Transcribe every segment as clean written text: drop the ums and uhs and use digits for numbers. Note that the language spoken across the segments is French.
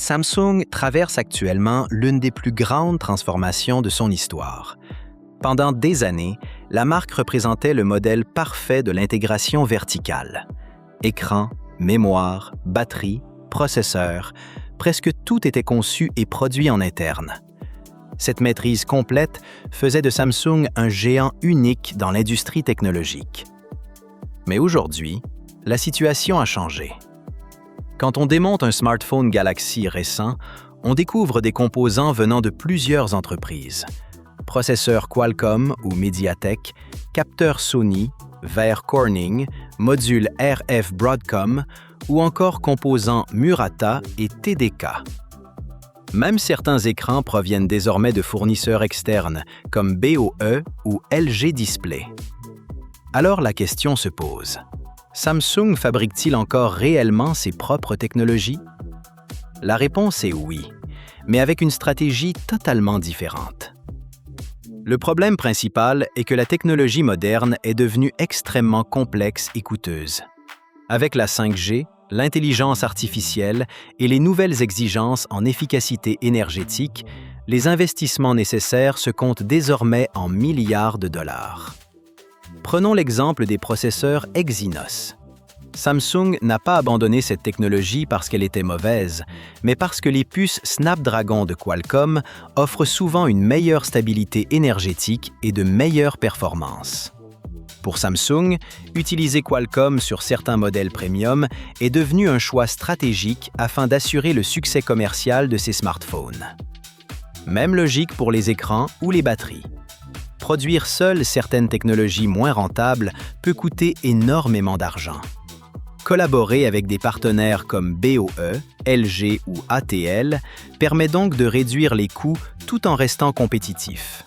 Samsung traverse actuellement l'une des plus grandes transformations de son histoire. Pendant des années, la marque représentait le modèle parfait de l'intégration verticale. Écran, mémoire, batterie, processeur, presque tout était conçu et produit en interne. Cette maîtrise complète faisait de Samsung un géant unique dans l'industrie technologique. Mais aujourd'hui, la situation a changé. Quand on démonte un smartphone Galaxy récent, on découvre des composants venant de plusieurs entreprises. Processeurs Qualcomm ou MediaTek, capteurs Sony, verre Corning, modules RF Broadcom ou encore composants Murata et TDK. Même certains écrans proviennent désormais de fournisseurs externes comme BOE ou LG Display. Alors la question se pose. Samsung fabrique-t-il encore réellement ses propres technologies? La réponse est oui, mais avec une stratégie totalement différente. Le problème principal est que la technologie moderne est devenue extrêmement complexe et coûteuse. Avec la 5G, l'intelligence artificielle et les nouvelles exigences en efficacité énergétique, les investissements nécessaires se comptent désormais en milliards de dollars. Prenons l'exemple des processeurs Exynos. Samsung n'a pas abandonné cette technologie parce qu'elle était mauvaise, mais parce que les puces Snapdragon de Qualcomm offrent souvent une meilleure stabilité énergétique et de meilleures performances. Pour Samsung, utiliser Qualcomm sur certains modèles premium est devenu un choix stratégique afin d'assurer le succès commercial de ses smartphones. Même logique pour les écrans ou les batteries. Produire seul certaines technologies moins rentables peut coûter énormément d'argent. Collaborer avec des partenaires comme BOE, LG ou ATL permet donc de réduire les coûts tout en restant compétitif.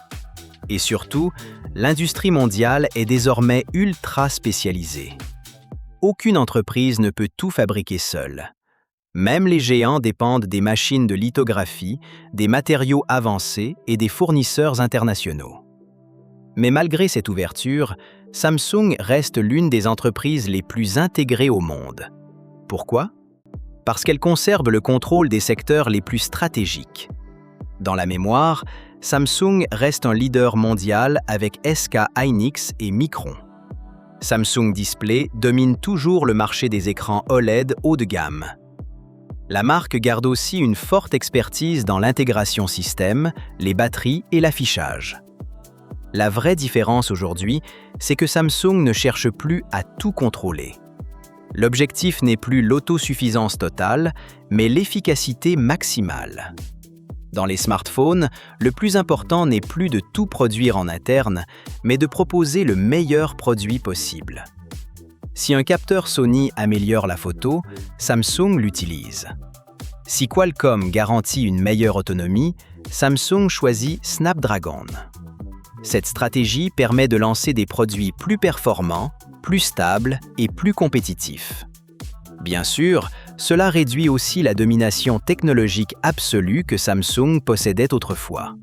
Et surtout, l'industrie mondiale est désormais ultra spécialisée. Aucune entreprise ne peut tout fabriquer seule. Même les géants dépendent des machines de lithographie, des matériaux avancés et des fournisseurs internationaux. Mais malgré cette ouverture, Samsung reste l'une des entreprises les plus intégrées au monde. Pourquoi? Parce qu'elle conserve le contrôle des secteurs les plus stratégiques. Dans la mémoire, Samsung reste un leader mondial avec SK hynix et Micron. Samsung Display domine toujours le marché des écrans OLED haut de gamme. La marque garde aussi une forte expertise dans l'intégration système, les batteries et l'affichage. La vraie différence aujourd'hui, c'est que Samsung ne cherche plus à tout contrôler. L'objectif n'est plus l'autosuffisance totale, mais l'efficacité maximale. Dans les smartphones, le plus important n'est plus de tout produire en interne, mais de proposer le meilleur produit possible. Si un capteur Sony améliore la photo, Samsung l'utilise. Si Qualcomm garantit une meilleure autonomie, Samsung choisit Snapdragon. Cette stratégie permet de lancer des produits plus performants, plus stables et plus compétitifs. Bien sûr, cela réduit aussi la domination technologique absolue que Samsung possédait autrefois.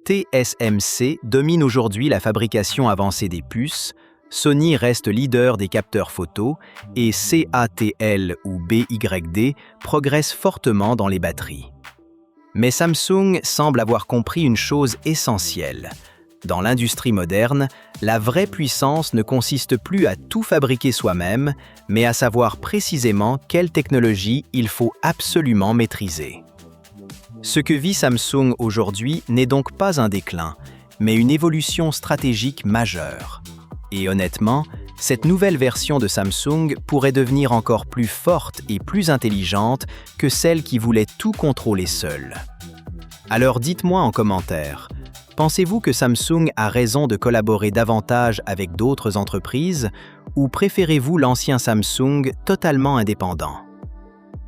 TSMC domine aujourd'hui la fabrication avancée des puces, Sony reste leader des capteurs photo et CATL ou BYD progresse fortement dans les batteries. Mais Samsung semble avoir compris une chose essentielle. Dans l'industrie moderne, la vraie puissance ne consiste plus à tout fabriquer soi-même, mais à savoir précisément quelle technologie il faut absolument maîtriser. Ce que vit Samsung aujourd'hui n'est donc pas un déclin, mais une évolution stratégique majeure. Et honnêtement, cette nouvelle version de Samsung pourrait devenir encore plus forte et plus intelligente que celle qui voulait tout contrôler seule. Alors dites-moi en commentaire, pensez-vous que Samsung a raison de collaborer davantage avec d'autres entreprises ou préférez-vous l'ancien Samsung totalement indépendant?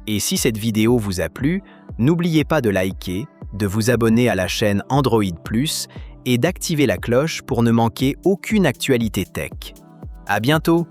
Et si cette vidéo vous a plu, n'oubliez pas de liker, de vous abonner à la chaîne Android Plus et d'activer la cloche pour ne manquer aucune actualité tech. À bientôt!